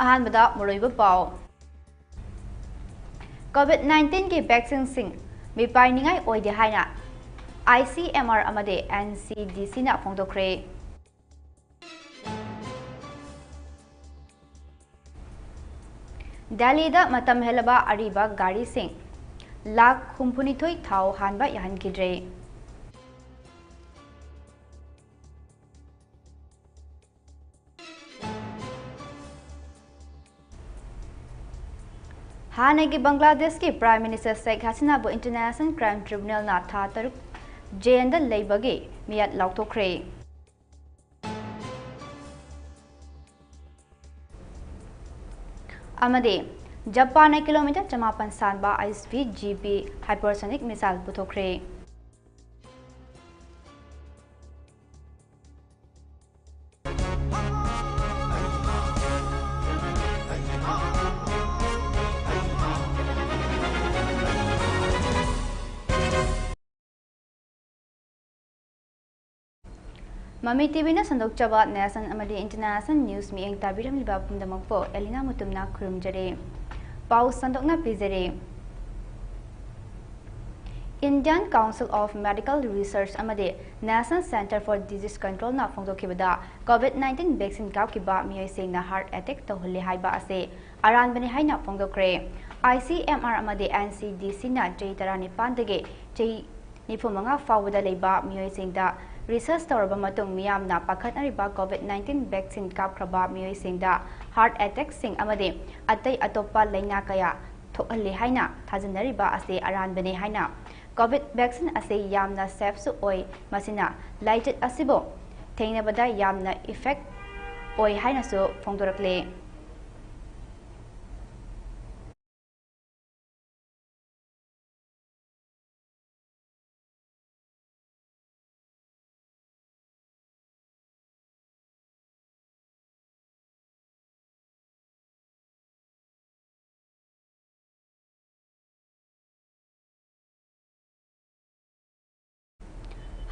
अहानबदा मुरैबा पाव कोविड-19 की vaccine Singh मिपाइनिंगाई ओइदे हाइना ICMR अमदे NCDC ना फोंदोक्रे दिल्ली दा मतम हेलबा अरीबा गाड़ी सिंह लाख हुम्फुनिथोई थाव हानबा याहनकिद्रे हानेगी बांग्लादेश की प्राइम मिनिस्टर शेख हसीना बु इंटरनेशनल क्राइम ट्रिब्यूनल ना था तरुक जेल लेबगे मियाद लाउथोख्रे अमदे जापान किलोमीटर 54 सानबा ISP-GP हाइपरसोनिक मिसाइल पुथोख्रे MAMI TV na sandok chaba national amadi international news mi eng tabiram liba pumdamokpo ALINA MUTUM na khurumjare pau sandok na pizare Indian Council of Medical Research amadi National Center for Disease Control na phongdokibada COVID-19 vaccine kapkiba miyoi sengna heart attack tohli haiba ase aran bani haina phongdokre ICMR amadi NCDC na jei tarani pandage jei nifumanga fawda leiba miyoi sengda research tawraba matung miyam na pakhatnariba COVID-19 vaccine kapkraba miyoi singda heart attack sing amade atai atopa laina kaya thokalli haina thajanariba ase aran bane haina COVID vaccine ase yamna safe su oi masina lighted asibo thengnabada yamna effect oi haina su phongdorakle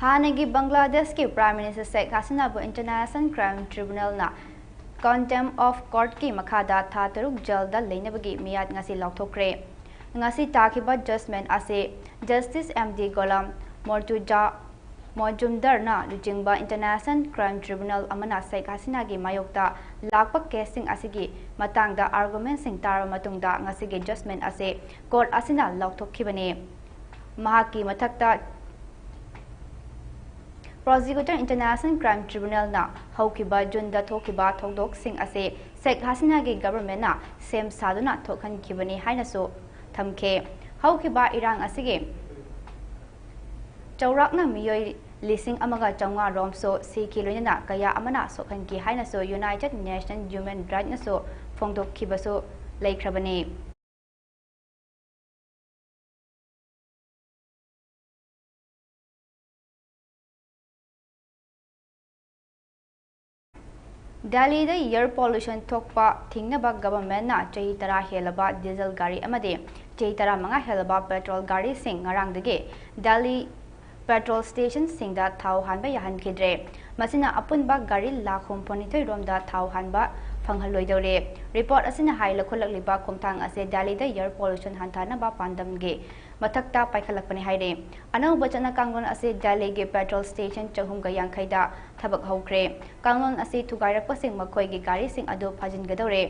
हानेगी बांग्लादेश की prime minister Sheikh Hasina बु international crime tribunal ना contempt of court की मखादा था तरुक जेल लेनबगी मियाद ngasi लाउथोक्रे ngasi ताकिबा जजमेंट असे जस्टिस MD गोलाम मोजुमदर ना लुजिंगबा इंटरनेशनल क्राइम ट्रिब्यूनल अमना शेख हसीना की मायोक्ता लाकपा केसिंग असिगी मतंगदा आर्गुमेंट सिंग तार मतुंगदा ngasi के जजमेंट असे कोर्ट असिना लाउथोखिबने महाकी मथक्ता Prosecutor International Crime Tribunal na haukiba June da thokiba thokdok sing ase Sheikh Hasina ge government na sem saduna thokhan kibani haina so thamke haukiba irang asige chaurak na miyoi lising amaga chaunga rom so si kiloina na kaya amana sokhan ki haina so United Nations Human Rights na so phongdok kibaso laikhrabani Delhi the air pollution thokpa thingnaba government na chei tara helaba diesel gari amade chei tara manga helaba petrol gari sing ngarang dege Delhi petrol station sing da thau hanba yahan khidre masina apunba gari lakhum ponithoi rom da thau hanba phanghaloi dore report asina haila kholak liba khomthang ase Delhi the air pollution hanthana ba pandam ge mathakta paikhalakpani haire anau bachana kangon ase Delhi ge petrol station chahum ga yankhai da thabak hokre kangon ase thugairakpa sing makhoi ge gari sing adu phajin gadore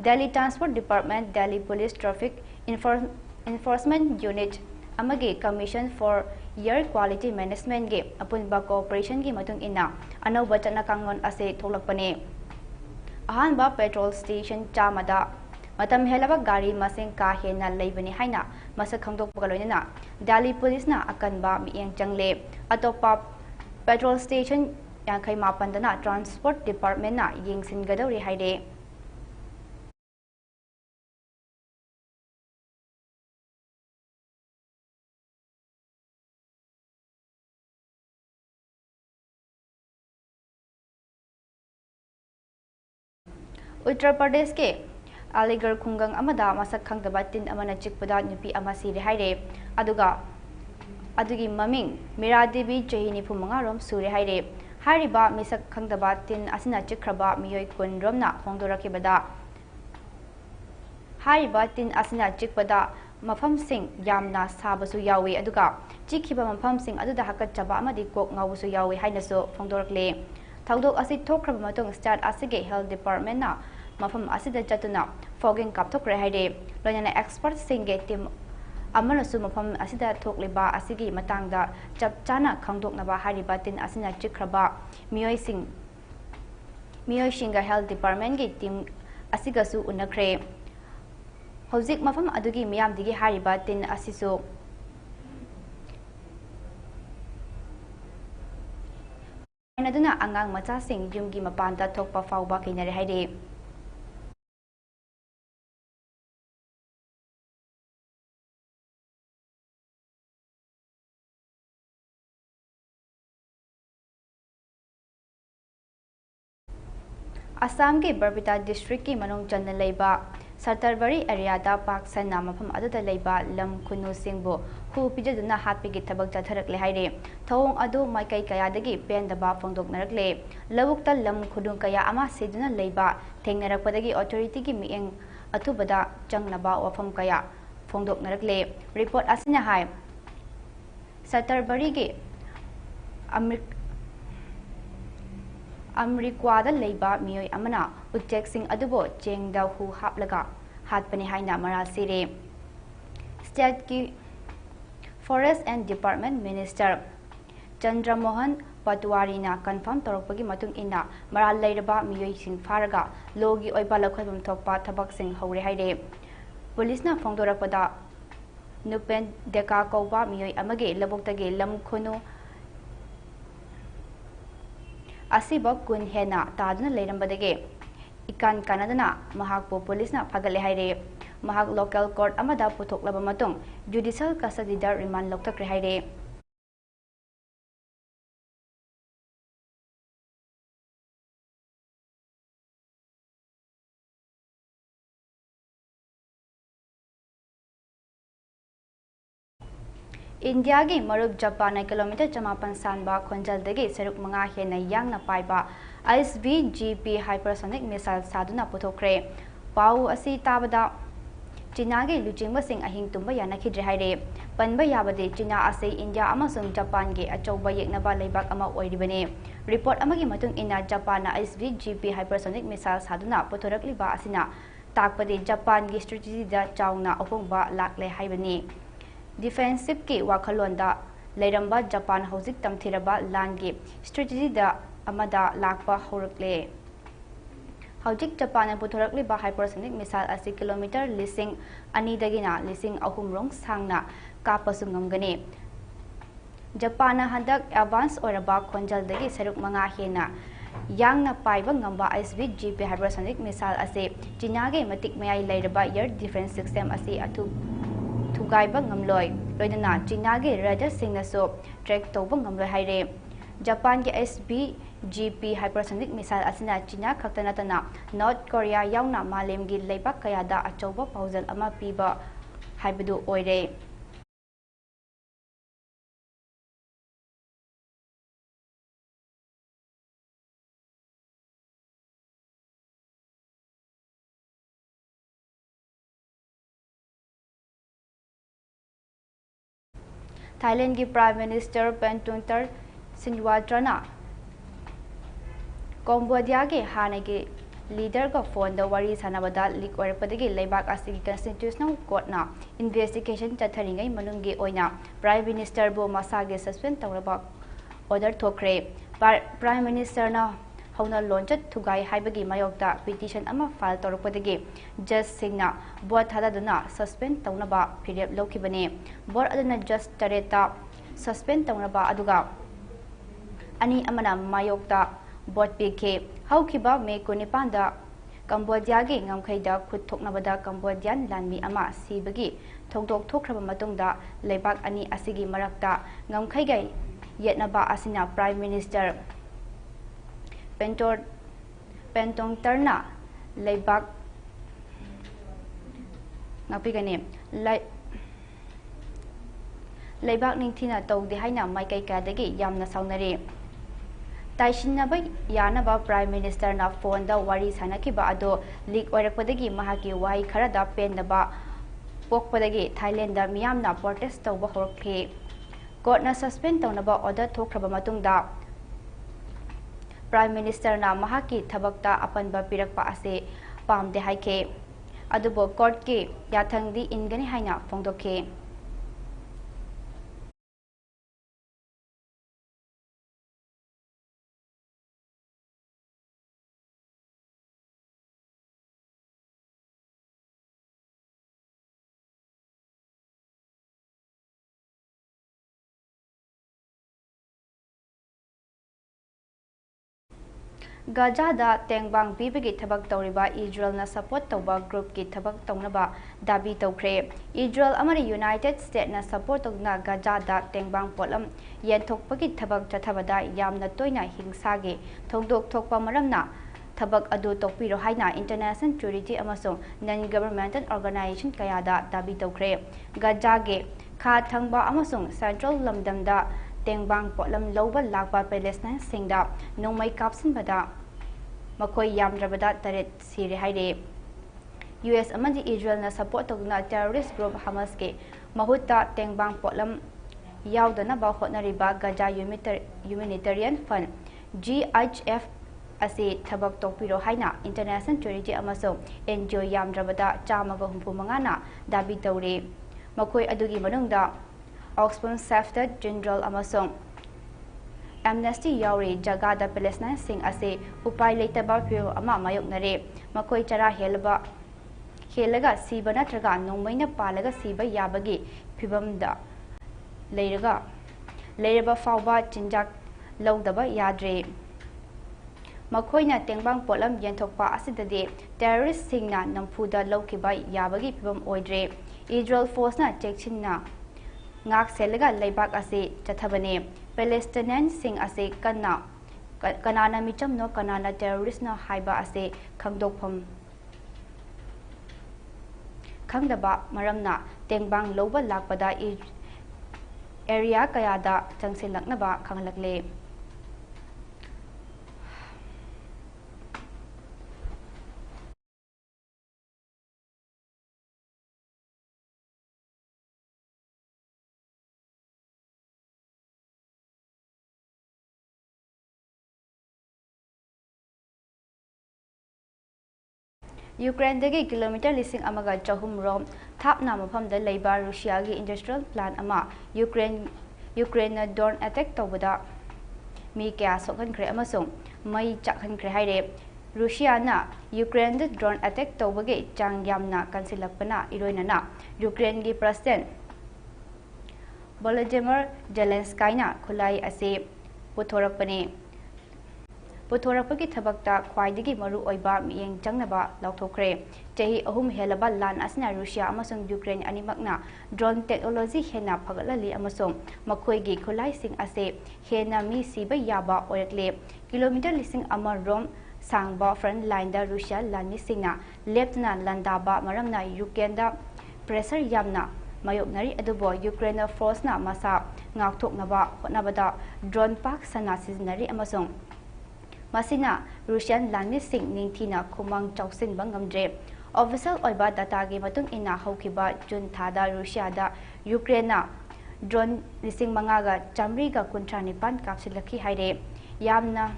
Delhi Transport Department Delhi Police Traffic Enforcement Unit amage Commission for Air Quality Management ge apunba cooperation gi matung ina anau bachana kangon ase tholakpane ahanba petrol station chamada matam helaba gari maseng ka hena leibani haina masak khangdokpa loina Delhi police na akanba mieng changle atopa petrol station yankhai mapandana transport department na yengsin gadori haide Uttar Pradesh ke Aligarh khungang amada masak khangdaba tin amana chikpada nupi ama sire haire aduga adugi maming Mira Devi Jahini phumanga rom sure haire hariba misak khangdaba tin asina chikraba miyoi kun romna phongdorakibada Hariba tin asina chikpada mafam sing yamna sabasu yawi aduga chikhiba mafam sing aduda hakat chaba amadi kok ngawusu yawi hainaso phongdorakle thawdok asi thokraba matong start asige health department na mafam asida chatuna fogging kapthokre haide loyana expert singe team amanasu mafam asida thokliba asigi matangda chapchana khangdoknaba hariba tin asina chikhraba miyoi singa health department ge team asigasu unakre Hojik mafam adugi miyam digi hariba tin asisu Naduna angang macha sing yumgi mapanda thokpa fawba kinare haide Assam ke Barbita district ki manong channa leiba Sartarbari area da Paksan na mafam aduda leiba lam khunu singbo hu pijaduna hatpigi thabak chatharakle haire thawong adu maikai kaya dagi pendaba phongdoknarakle lawukta lam khudung kaya ama seduna leiba thengnarakpadagi authority ki mieng athubada changnaba wafam kaya phongdoknarakle report asina hai Sartarbari ge Amrikwada leiba miyoi amana utek sing adubo chengda hu haplaga hatpani haina maral sire State ki Forest and Department Minister Chandra Mohan Patwari na confirm torokpagi matung ina maral leiraba miyoi sing faraga logi oiba lakhwabam thokpa thabak sing hore haire Police na phongdorakpada nupen deka kauba miyoi amage laboktage lam khunu Asiba kun hena taduna leirambadage ikan kanadana mahakpo police na phagale haire mahak local court amada puthoklaba matung judicial custody da remand loktakre haire India ge marup Japan kilometer chamapan sanba khonjaldagi saruk manga hena yangna paiba ISBGP hypersonic missile saduna puthokre pau asi tabada China ge luchingba sing ahing tumba yana khidre haire panba yabade China ase India amasung Japan ge achauba yeknaba leibak ama oiribane report amagi matung ina Japan na ISBGP hypersonic missile saduna puthorakliba asina takpade Japan ge strategy da chauna ahongba lakle haibani Defensive ki wakhalonda leiramba Japan hojik tamthiraba langi strategy da amada lakpa horakle hojik Japan puthorakli ba hypersonic missile asi kilometer lising ani dagina lising ahum rong sangna kapasu ngamgani Japan handak advance oraba khonjal dagi saruk manga hena yangna paiba ngamba ISBGP hypersonic missile asi China ge matik mayai leiraba air defense system asi athu Thugaiba ngamloi loidana China ge Raja Singh so track toba ngamloi haire Japan ge ISBGP hypersonic missile asina China khaktanatana North Korea yauna malem gi leibak kayada achauba paujal ama piba haibadu oire Thailand ki Prime Minister Pentuntar Sinwatrana Cambodia ge hana ge leader ka phone da wari sanabada leak oirapadagi leibak asigi constitutional court na investigation chatharingai manungi oina Prime Minister bo masage suspend tawraba order thokre Prime Minister na hauna launchat thugai haibagi mayokta petition ama file tawrapadagi judge singna board thadaduna suspend tawnaba phirep lokibane board aduna judge tareta suspend tawnaba aduga ani amana mayokta board pk haukiba me kunipanda Cambodia ge ngamkhaida khut thoknabada Cambodian lanmi ama sibagi thongdok thokraba matungda leibak ani asigi marakta ngamkhaigai yetnaba asina Prime Minister Pentong Tarna leibak ngapigane leibak ningthina tawde haina maikai kadagi yamna saunare ताइसिनबा यानबा prime minister ना phone दा वारी सानकिबा अदो leak ओइरकपदगी महाकी वाही खरदा पेंदबा पोकपदगी थाईलैंड दा मियामना प्रोटेस्ट तौबा होरखे कोर्टना सस्पेंड तौनबा ऑर्डर थोखरबा मतुंगदा प्राइम मिनिस्टर ना महाकी थबकता अपनबा पिरकपा असे पामदे हाइखे अदुबो कोर्ट के याथंगदी इनगनी हाइना फोंदोखे गाजा तेंबांग पीबगी थबक तौरिबा इजरायल ना सपोर्ट तौबा ग्रुप की थबक तौनबा दाबी तौख्रे इजरायल अमरी यूनाइटेड स्टेट ना सपोर्ट तौना गाजा तेंबांग पोलम येनथोकपगी थबक चथबदा यामना तोइना हिंसागे थौदोक थोकपा मरमना थबक अदु तोकपिरो हाइना इंटरनेशनल सिक्योरिटी अमसों नॉन गवर्नमेंटल ऑर्गेनाइजेशन कयादा दाबी तौख्रे गाजागे खा थंगबा अमसों सेंट्रल लमदमदा तेंबांग पोलम लौबा लाकबा पैलेस्टाइन सिंगदा नोंमै कापसिनबदा मखोय यामद्रबदा तरेत सिरे हाइरे यूएस अमदी इजरायल ना सपोर्ट तौना टेररिस्ट ग्रुप हमास के महुत्ता तेंबांग पोलम यावदनबा होटनरिबा गाजा ह्यूमैनिटेरियन फंड GHF असे थबक तोकपिरो हाइना इंटरनेशनल सिक्योरिटी अमसों एनजीओ यामद्रबदा 165 ना दाबी तौरे मखोय अदुगी मनुंगदा ऑक्सफोर्ड सेफ्टर जनरल अमसों एमनेस्टी यावरी जगादा पैलेस्टाइन सिंग असे उपाय लेतबा फिरो अमा मायोकनरे मखोय चरा हेलगा सीबा नत्रगा नोंमैना पालगा सीबा याबगी फिबमदा लेरबा फावबा चिंजाक लौदबा याद्रे मखोयना तेंबांग पोलम येंथोकपा असिददे टेररिस्ट सिंगना नंफुदा लौखिबा याबगी फिबम ओइद्रे इजरायल फोर्सना चेक्सिनना ngak selaga leibak ase chathbane palestinian sing ase kanana micham no kanana terrorist no haiba ase khangdokpham khangdaba maramna tengbang loba lakpada area kayada changsilaknaba khanglakle Ukraine दगे किलोमीटर लिसिंग अमगा चहुम रोम थापना मफम द लेबा रूसिया की इंडस्ट्रियल प्लान अमा यूक्रेन ड्रोन अटैक तौबदा मी क्या सोखनख्रे अमसों मई चाखनख्रे हाइरे रूसिया ना यूक्रेन द ड्रोन अटैक तौबगे चांग यामना कंसिलकपना इरोइनना यूक्रेन की प्रेसिडेंट वोलोदिमिर जेलेंस्काइना खुलाई असे पुथोरपगी थबकता ख्वाइदगी मरु ओइबा मियेंग चंगनबा लौथोखरे चही अहुम हेलबा लान असना रूसिया अमसों यूक्रेन अनिमकना ड्रोन टेक्नोलॉजी हेना फगलली अमसों मखोइगी खुलाइसिंग असे हेना मी सिबा याबा ओरकले किलोमीटर लिसिंग अमर रोम सांगबा फ्रंट लाइन दा रूसिया लानिसिंगना लेफ्टना लंदाबा मरमना यूक्रेनदा प्रेशर यामना मायोकनरी अदुबो यूक्रेन फोर्सना मसा ngakthoknaba hotnabada ड्रोन पाक सना सिजनरी अमसों मसिना रूसियन लांगनिसिंग निंगथीना खुमांग चौसिन बंगमद्रे ऑफिशियल ओइबा डाटा के मतुंग इना हौखिबा जून थादा रूसियादा यूक्रेनना ड्रोन लिसिंग मंगागा चामरीगा कुंट्रानिपान कापसिलखी हाइरे यामना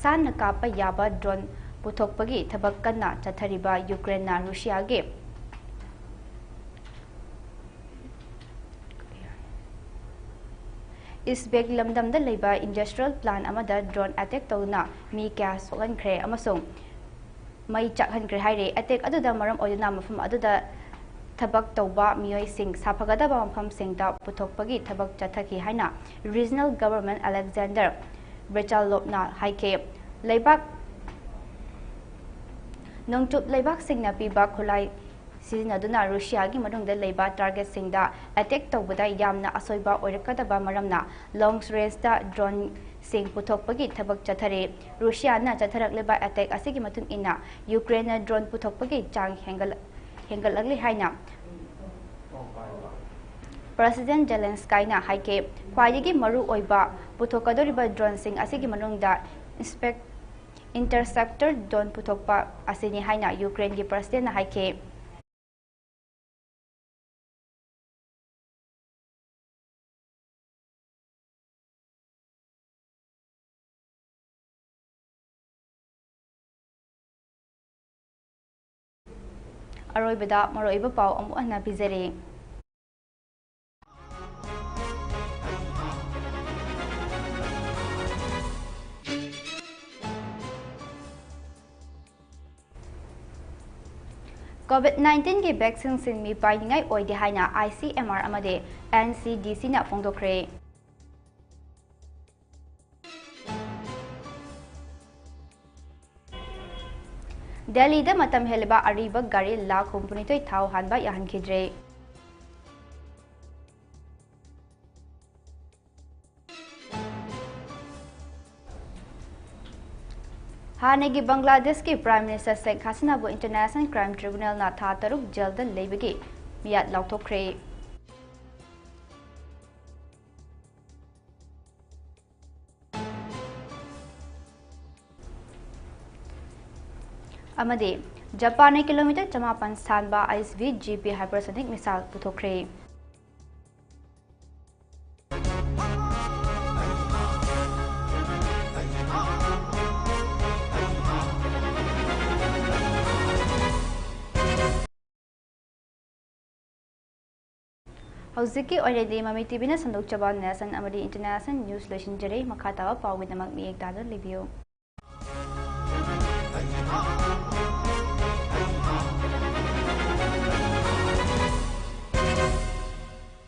सान कापा याबा ड्रोन पुथोकपगी थबक कन्ना चथरिबा यूक्रेनना रूसियागे इस बेग लमदम द लेबा इंडस्ट्रियल प्लान अमदा ड्रोन अटैक तौना मी क्या सोलनख्रे अमसों मई चाखनख्रे हाइरे अटैक अदुदा मरम ओइना मफम अदुदा थबक तौबा मियोय सिंग साफगदबा मफम सिंगदा पुथोकपगी थबक चथखी हाइना रीजनल गवर्नमेंट अलेक्जेंडर ब्रेचालोपना हाइके लेबाक नोंचुप लेबाक सिंगना पीबा खुलाई सिजनदुना रूसिया की मनुंगदा लेबा टारगेट सिंगदा अटैक तौबदा यामना असोइबा ओइरकदबा मरमना लॉन्ग रेंज दा ड्रोन सिंग पुथोकपगी थबक चथरे रूसिया ना चथरकलेबा अटैक असिगी मतुंग इना यूक्रेन ड्रोन पुथोकपगी चांग हेंगलगले हाइना President Zelenskyna haike khwaidagi maru oiba puthokadoriba drone sing asigi manungda interceptor drone puthokpa asini haina Ukraine gi President na haike aroibada maroiba pau amu anna bizare COVID-19 के vaccine सिंग मी पाइनिंगाई ओइदे हाइना ICMR अमदे NCDC ना फोंदोखरे दिल्ली दा मतम हेलबा अरीबा गाड़ी lakh company तो थाव हानबा याहन खिद्रे हानेगी बांग्लादेश के prime minister Sheikh हसीना बो international crime tribunal ना था तरुक जेल दा लेबगे मियाद लाउथोखरे अमदे जापान किलोमीटर 54 सानबा ISV-GP हाइपरसोनिक मिसाइल पुथोखरे हौजिकी ओइरेदी ममी टीवी ना संदोक चबा नेशन अमदी इंटरनेशनल न्यूज़ लोशन जरे मखातावा पाउगिदमक मियेक दादर लिबियो।